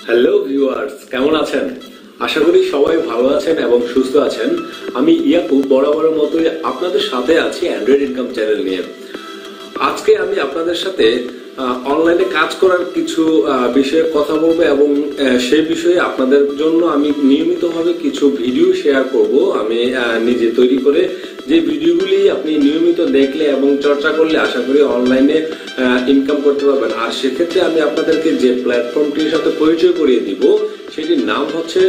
Hello viewers, কেমন আছেন? আশা করি সবাই ভালো আছেন এবং সুস্থ আছেন। আমি ইয়াকুব বরাবরের মতোই আপনাদের সাথে আছি অ্যান্ড্রয়েড ইনকাম চ্যানেল নিয়ে। আজকে আমি আপনাদের সাথে অনলাইনে কাজ করার কিছু বিষয়ে কথা বলবো এবং সেই বিষয়ে আপনাদের জন্য আমি নিয়মিতভাবে কিছু ভিডিও শেয়ার করব। আমি নিজে তৈরি করে যে ভিডিওগুলি আপনি নিয়মিত দেখলে এবং চর্চা করলে আশা করি অনলাইনে ইনকাম করতে পারবেন। আর সেক্ষেত্রে আমি আপনাদেরকে যে প্ল্যাটফর্মটির সাথে পরিচয় করিয়ে দিব সেটির নাম হচ্ছে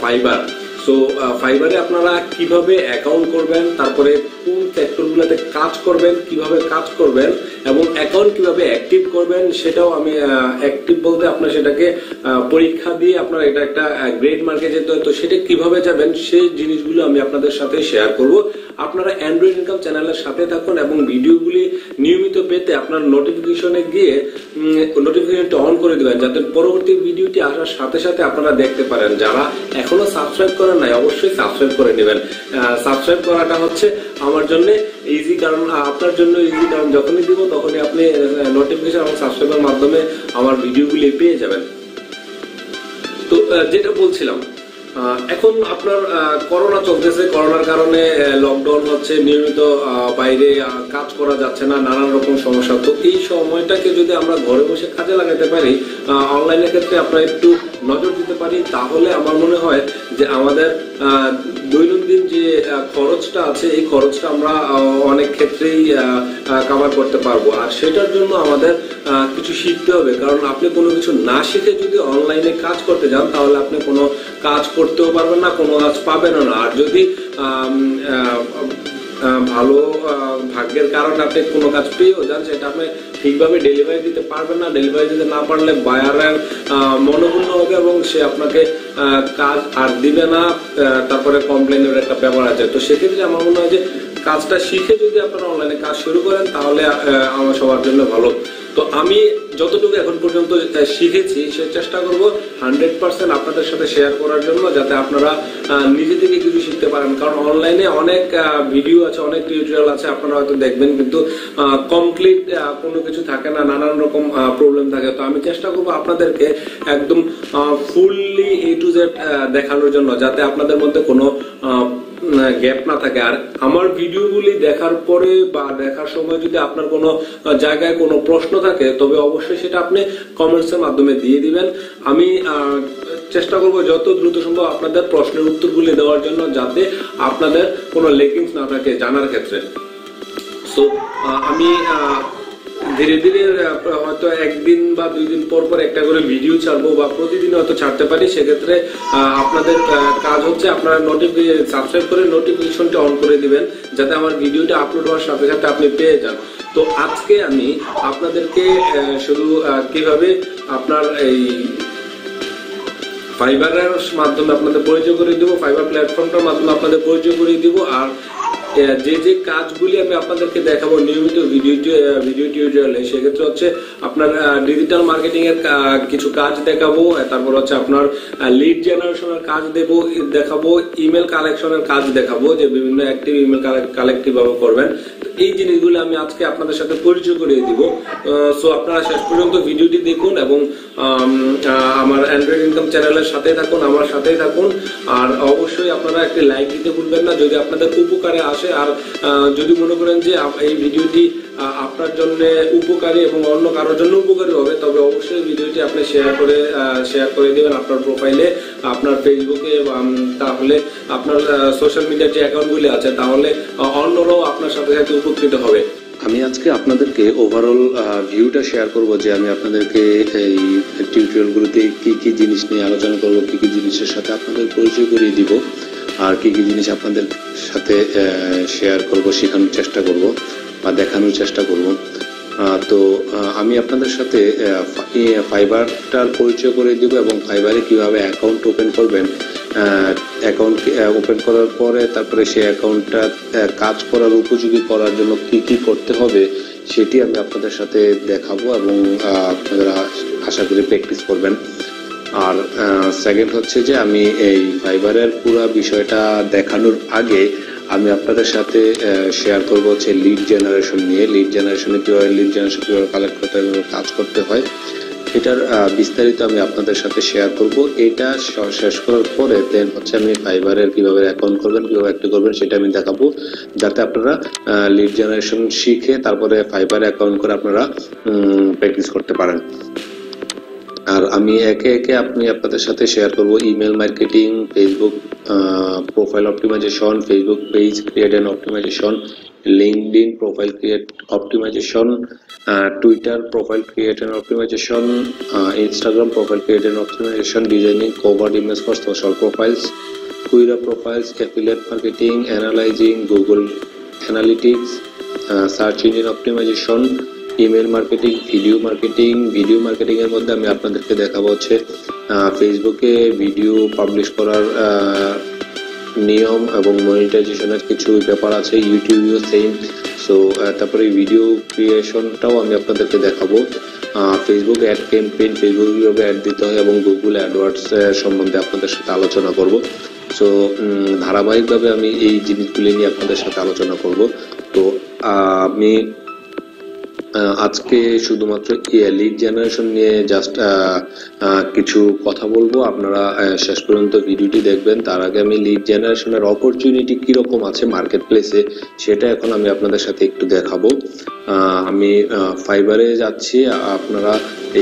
ফাইবার। সো ফাইবারে আপনারা কিভাবে অ্যাকাউন্ট করবেন, তারপরে কোন সেক্টরগুলোতে কাজ করবেন, কিভাবে কাজ করবেন এবং অ্যাকাউন্ট কিভাবে অ্যাক্টিভ করবেন সেটাও আমি অ্যাক্টিভ বলতে আপনার সেটাকে পরীক্ষা দিয়ে আপনার এটা একটা গ্রেড মার্কে যেতে হয়, তো সেটা কিভাবে যাবেন সেই জিনিসগুলো আমি আপনাদের সাথে শেয়ার করব। আপনারা অ্যান্ড্রয়েড ইনকাম চ্যানেলের সাথে থাকুন এবং ভিডিওগুলি নিয়মিত পেতে আপনার নোটিফিকেশনে গিয়ে নোটিফিকেশনটা অন করে দিবেন, যাতে পরবর্তী ভিডিওটি আসার সাথে সাথে আপনারা দেখতে পারেন। যারা এখনো সাবস্ক্রাইব করেন নাই অবশ্যই সাবস্ক্রাইব করে নেবেন। সাবস্ক্রাইব করাটা হচ্ছে আমার জন্য ইজি, কারণ আপনার জন্য ইজি, কারণ যখনই দিব তখনই আপনি নোটিফিকেশন এবং সাবস্ক্রাইবের মাধ্যমে আমার ভিডিওগুলি পেয়ে যাবেন। তো যেটা বলছিলাম, এখন আপনার করোনা চলতেছে, করোনার কারণে লকডাউন হচ্ছে, নিয়মিত বাইরে কাজ করা যাচ্ছে না, নানান রকম সমস্যা। তো এই সময়টাকে যদি আমরা ঘরে বসে কাজে লাগাতে পারি, অনলাইনের ক্ষেত্রে আমরা একটু নজর দিতে পারি, তাহলে আমার মনে হয় যে আমাদের দৈনন্দিন যে খরচটা আছে এই খরচটা আমরা অনেক ক্ষেত্রেই কভার করতে পারবো। আর সেটার জন্য আমাদের কিছু শিখতে হবে, কারণ আপনি কোনো কিছু না শিখে যদি অনলাইনে কাজ করতে যান তাহলে আপনি কোনো কাজ করতেও পারবেন না, কোনো কাজ পাবেন না। আর যদি ভালো ভাগ্যের কারণে আপনি কোনো কাজ পেয়েও যান, সেটা আপনি ঠিকভাবে ডেলিভারি দিতে পারবেন না। ডেলিভারি দিতে না পারলে বায়ারের মনোক্ষুণ্ণ হবে এবং সে আপনাকে কাজ আর দিবে না, তারপরে কমপ্লেনের একটা ব্যাপার আছে। তো সেক্ষেত্রে আমার মনে হয় যে কাজটা শিখে যদি আপনারা অনলাইনে কাজ শুরু করেন তাহলে আমার সবার জন্য ভালো। তো আমি যতটুকু এখন পর্যন্ত শিখেছি সে চেষ্টা করব 100% আপনাদের সাথে শেয়ার করার জন্য, যাতে আপনারা নিজে থেকে কিছু শিখতে পারেন। কারণ অনলাইনে অনেক ভিডিও আছে, অনেক টিউটোরিয়াল আছে, আপনারা হয়তো দেখবেন কিন্তু কমপ্লিট কোনো কিছু থাকে না, নানান রকম প্রবলেম থাকে। তো আমি চেষ্টা করব আপনাদেরকে একদম ফুললি A to Z দেখানোর জন্য, যাতে আপনাদের মধ্যে কোনো গ্যাপ না থাকে। আর আমার ভিডিওগুলি দেখার পরে বা দেখার সময় যদি আপনার কোনো জায়গায় কোনো প্রশ্ন থাকে তবে অবশ্যই সেটা আপনি কমেন্টস এর মাধ্যমে দিয়ে দিবেন। আমি চেষ্টা করব যত দ্রুত সম্ভব আপনাদের প্রশ্নের উত্তরগুলি দেওয়ার জন্য, যাতে আপনাদের কোনো লেকিংস না থাকে জানার ক্ষেত্রে। সো আমি ধীরে ধীরে হয়তো একদিন বা 2 দিন পর পর একটা করে ভিডিও ছাড়বো বা প্রতিদিন হয়তো ছাড়তে পারি। সেক্ষেত্রে আপনাদের কাজ হচ্ছে আপনারা সাবস্ক্রাইব করে নোটিফিকেশনটা অন করে দিবেন, যাতে আমার ভিডিওটা আপলোড হওয়ার সাথে সাথে আপনি পেয়ে যান। তো আজকে আমি আপনাদেরকে শুধু কিভাবে আপনার এই ফাইবারের মাধ্যমে আপনাদের পরিচয় করে দিব, ফাইবার প্ল্যাটফর্মটার মাধ্যমে আপনাদের পরিচয় করে দিব। আর যে যে কাজগুলি আমি আপনাদেরকে দেখাবো নিয়মিত ভিডিও টিউটোরিয়ালে, সেক্ষেত্রে হচ্ছে আপনার ডিজিটাল মার্কেটিং এর কিছু কাজ দেখাবো, তারপর হচ্ছে আপনার লিড জেনারেশনের কাজ দেখাবো, ইমেল কালেকশনের কাজ দেখাবো, যে বিভিন্ন অ্যাক্টিভ ইমেল কালেক্ট কিভাবে করবেন। এই জিনিসগুলো আমি আজকে আপনাদের সাথে পরিচয় করিয়ে দিব। সো আপনারা শেষ পর্যন্ত ভিডিওটি দেখুন এবং আমার অ্যান্ড্রয়েড ইনকাম চ্যানেলের সাথে থাকুন, আমার সাথেই থাকুন। আর অবশ্যই আপনারা একটি লাইক দিতে ভুলবেন না যদি আপনাদের উপকারে আসে। আর যদি মনে করেন যে এই ভিডিওটি আপনার জন্য উপকারী এবং অন্য কারোর জন্য উপকারী হবে, তবে অবশ্যই ভিডিওটি আপনি শেয়ার করে দিবেন আপনার প্রোফাইলে, আপনার ফেসবুকে, তাহলে আপনার সোশ্যাল মিডিয়ার যে অ্যাকাউন্টগুলি আছে, তাহলে অন্যরাও আপনার সাথে সাথে উপকৃত হবে। আমি আজকে আপনাদেরকে ওভারঅল ভিউটা শেয়ার করব, যে আমি আপনাদেরকে এই টিউটোরিয়ালগুলোতে কি কি জিনিস নিয়ে আলোচনা করব, কি কি জিনিসের সাথে আপনাদের পরিচয় করিয়ে দিব, আর কি কি জিনিস আপনাদের সাথে শেয়ার করব, শেখানোর চেষ্টা করব বা দেখানোর চেষ্টা করব। তো আমি আপনাদের সাথে ফাইবারটার পরিচয় করে দিব এবং ফাইবারে কিভাবে অ্যাকাউন্ট ওপেন করবেন, অ্যাকাউন্ট ওপেন করার পরে তারপরে সেই অ্যাকাউন্টটা কাজ করার উপযোগী করার জন্য কি কি করতে হবে সেটি আমি আপনাদের সাথে দেখাবো এবং আপনারা আশা করি প্র্যাকটিস করবেন। আর সেকেন্ড হচ্ছে যে আমি এই ফাইবারের পুরো বিষয়টা দেখানোর আগে আমি আপনাদের সাথে শেয়ার করব হচ্ছে লিড জেনারেশন নিয়ে। লিড জেনারেশনে কিভাবে কালেক্ট করতে হয়, কাজ করতে হয়, এটার বিস্তারিত আমি আপনাদের সাথে শেয়ার করব। এটা শেষ করার পরে দেন হচ্ছে আমি ফাইবারের কিভাবে অ্যাকাউন্ট করবেন, কিভাবে অ্যাক্টিভ করবেন সেটা আমি দেখাবো, যাতে আপনারা লিড জেনারেশন শিখে তারপরে ফাইবারে অ্যাকাউন্ট করে আপনারা প্র্যাকটিস করতে পারেন। আর আমি একে একে আপনাদের সাথে শেয়ার করব email marketing, Facebook profile optimisation, Facebook page create and optimisation, LinkedIn profile create optimisation, Twitter profile create and optimisation, Instagram profile create and optimisation, designing cover image for social profiles, Quora profiles, affiliate marketing, analysing Google Analytics, search engine optimisation, email marketing, video marketing এর মধ্যে আমি আপনাদেরকে দেখাবো হচ্ছে ফেসবুকে video publish করার নিয়ম এবং মনিটাইজেশনের কিছু ব্যাপার আছে, ইউটিউবেও সেম। সো তারপরে ভিডিও ক্রিয়েশনটাও আমি আপনাদেরকে দেখাবো, ফেসবুক অ্যাড ক্যাম্পেইন, ফেসবুক কিভাবে অ্যাড দিতে হয় এবং গুগল অ্যাডওয়ার্ডস সম্বন্ধে আপনাদের সাথে আলোচনা করব। সো ধারাবাহিকভাবে আমি এই জিনিসগুলি নিয়ে আপনাদের সাথে আলোচনা করব। তো আমি আজকে শুধুমাত্র লিড জেনারেশন নিয়ে জাস্ট কিছু কথা বলবো, আপনারা শেষ পর্যন্ত ভিডিওটি দেখবেন। তার আগে আমি লিড জেনারেশনের অপরচুনিটি কিরকম আছে মার্কেট প্লেসে সেটা এখন আমি আপনাদের সাথে একটু দেখাবো। আমি ফাইবারে যাচ্ছি, আপনারা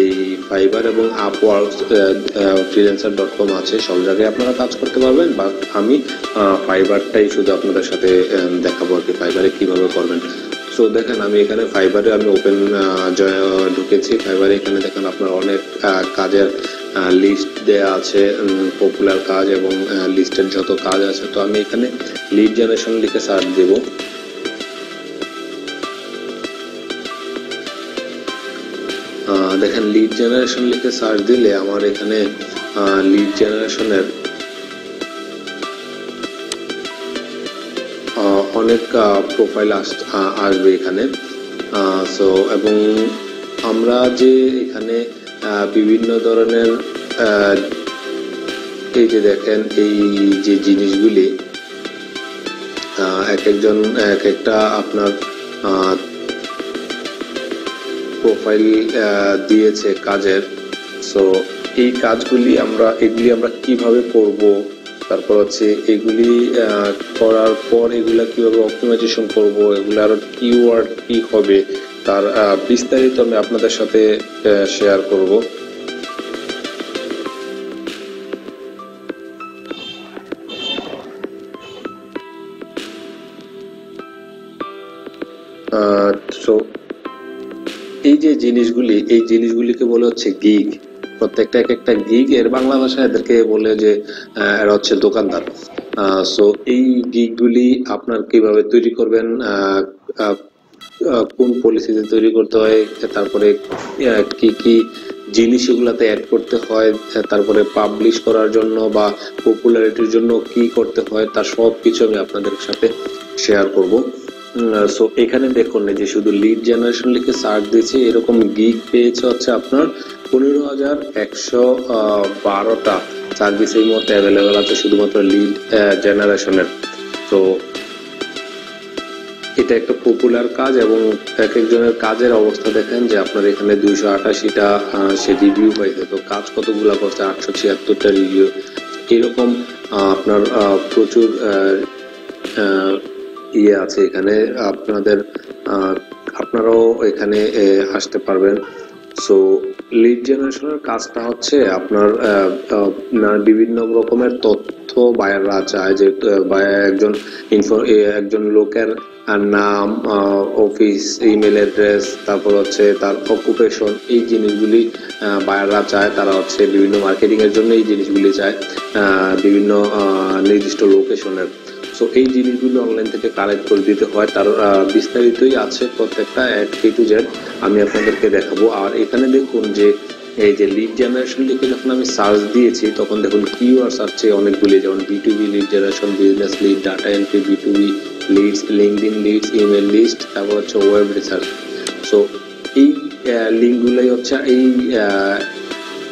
এই ফাইবার এবং আপওয়ার্ক freelancer.com আছে, সব জায়গায় আপনারা কাজ করতে পারবেন, বা আমি ফাইবারটাই শুধু আপনাদের সাথে দেখাবো আর কি ফাইবারে কিভাবে করবেন। সো দেখেন আমি এখানে ফাইবারে আমি ওপেন ঢুকেছি। ফাইবারে এখানে দেখেন আপনার অনেক কাজের লিস্ট দেয়া আছে, পপুলার কাজ এবং লিস্টের যত কাজ আছে। তো আমি এখানে লিড জেনারেশন লিখে সার্চ দেব। দেখেন লিড জেনারেশন লিখে সার্চ দিলে আমার এখানে লিড জেনারেশনের অনেক প্রোফাইল আসবে এখানে। সো এবং আমরা যে এখানে বিভিন্ন ধরনের এই যে দেখেন এই যে জিনিসগুলি এক একজন এক একটা আপনার প্রোফাইল দিয়েছে কাজের। সো এই কাজগুলি এগুলি আমরা কিভাবে করব, তারপর হচ্ছে এগুলি করার পর এগুলা কিভাবে অপটিমাইজেশন করব, এগুলার কিওয়ার্ড কি হবে তার বিস্তারিত আমি আপনাদের সাথে শেয়ার করব। সো এই যে জিনিসগুলি, এই জিনিসগুলিকে বলে হচ্ছে গিগ। প্রত্যেকটা এক একটা গিগ, এর বাংলা ভাষায় এদেরকে বলে যে এরা হচ্ছে দোকানদার। সো এই গিগগুলি আপনার কিভাবে তৈরি করবেন, কোন পলিসিতে তৈরি করতে হয়, তারপরে কি কি জিনিস এগুলাতে অ্যাড করতে হয়, তারপরে পাবলিশ করার জন্য বা পপুলারিটির জন্য কি করতে হয়, তার সব কিছু আমি আপনাদের সাথে শেয়ার করব। সো এখানে দেখুন যে শুধু লিড জেনারেশন লিখে সার্চ দিয়েছি, এরকম গিগ পেয়েছে হচ্ছে আপনার 15,112টা সার্ভিস এই মুহূর্তে অ্যাভেলেবেল আছে শুধুমাত্র লিড জেনারেশনের। তো এটা একটা পপুলার কাজ এবং এক একজনের কাজের অবস্থা দেখেন যে আপনার এখানে 288টা সে রিভিউ পাইছে। তো কাজ কতগুলা করছে, 876টা রিভিউ। এরকম আপনার প্রচুর ইয়ে আছে এখানে, আপনারাও এখানে আসতে পারবেন। সো লিড জেনারেশনের কাজটা হচ্ছে আপনার বিভিন্ন রকমের তথ্য বায়াররা চায়, যে একজন লোকের নাম, অফিস, ইমেল অ্যাড্রেস, তারপর হচ্ছে তার অকুপেশন, এই জিনিসগুলি বায়াররা চায়। তারা হচ্ছে বিভিন্ন মার্কেটিং এর জন্য এই জিনিসগুলি চায়, বিভিন্ন নির্দিষ্ট লোকেশনের। সো এই জিনিসগুলো অনলাইন থেকে কালেক্ট করে দিতে হয়, তার বিস্তারিতই আছে প্রত্যেকটা A to Z আমি আপনাদেরকে দেখাবো। আর এখানে দেখুন যে এই যে লিড জেনারেশন লিখে যখন আমি সার্চ দিয়েছি তখন দেখুন কিওয়ার্ডস আসছে অনেকগুলি, যেমন B2B lead generation, business lead, data entry, B2B leads, LinkedIn leads, email list, তারপর হচ্ছে ওয়েব রিসার্চ। সো এই লিঙ্কগুলোই হচ্ছে এই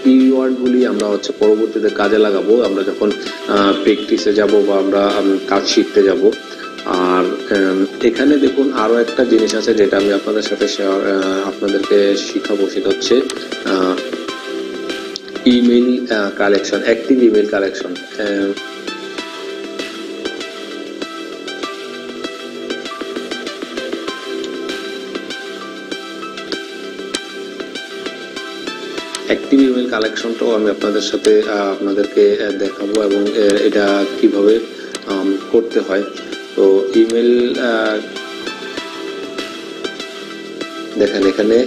কিওয়ার্ডগুলি আমরা হচ্ছে পরবর্তীতে কাজে লাগাবো আমরা যখন প্র্যাকটিসে যাব বা আমরা কাজ শিখতে যাব। আর এখানে দেখুন আরো একটা জিনিস আছে যেটা আমি আপনাদের সাথে আপনাদেরকে শিখাবো, সেটা হচ্ছে email collection, active email collection. Active ইমেল কালেকশনটাও আমি আপনাদেরকে দেখাবো এবং এটা কিভাবে করতে হয়। তো ইমেল দেখেন এখানে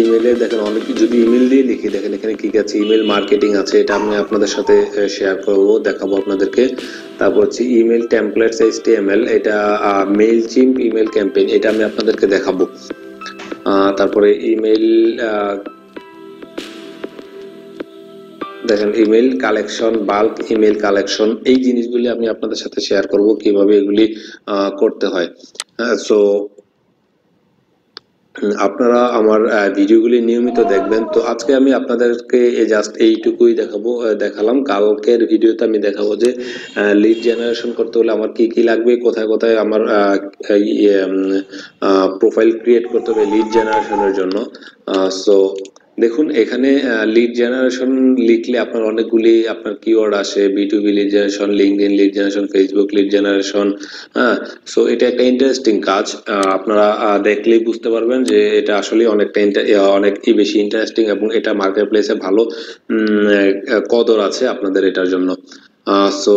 ইমেলে দেখেন অনেক, যদি ইমেল দিয়ে লিখি দেখেন এখানে কি আছে, ইমেল মার্কেটিং আছে, এটা আমি আপনাদের সাথে শেয়ার করব, দেখাবো আপনাদেরকে। তারপর হচ্ছে ইমেল টেমপ্লেটস HTML, এটা মেইলচিম্প ইমেল ক্যাম্পেইন, এটা আমি আপনাদেরকে দেখাবো। তারপরে ইমেল দেখেন email collection, bulk email collection, এই জিনিসগুলি আমি আপনাদের সাথে শেয়ার করব কিভাবে এগুলি করতে হয়। সো আপনারা আমার ভিডিওগুলি নিয়মিত দেখবেন। তো আজকে আমি আপনাদেরকে জাস্ট এইটুকুই দেখালাম। কালকের ভিডিওতে আমি দেখাবো যে লিড জেনারেশন করতে হলে আমার কি কি লাগবে, কোথায় কোথায় আমার প্রোফাইল ক্রিয়েট করতে হবে লিড জেনারেশনের জন্য। সো দেখুন এখানে লিড জেনারেশন লিখলে আপনার অনেকগুলি আপনার কিওয়ার্ড আসে, B2B lead generation, LinkedIn lead generation, Facebook lead generation. হ্যাঁ, সো এটা একটা ইন্টারেস্টিং কাজ, আপনারা দেখলেই বুঝতে পারবেন যে এটা আসলে অনেকই বেশি ইন্টারেস্টিং এবং এটা মার্কেট প্লেসে ভালো কদর আছে আপনাদের এটার জন্য। সো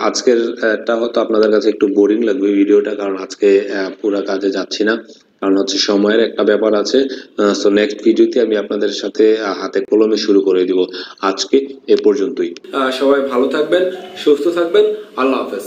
আজকের টা হয়তো আপনাদের কাছে একটু বোরিং লাগবে ভিডিওটা, কারণ আজকে পুরো কাজে যাচ্ছি না, কারণ হচ্ছে সময়ের একটা ব্যাপার আছে। সো নেক্সট ভিডিওতে আমি আপনাদের সাথে হাতে কলমে শুরু করে দিব। আজকে এ পর্যন্তই। সবাই ভালো থাকবেন, সুস্থ থাকবেন, আল্লাহ হাফেজ।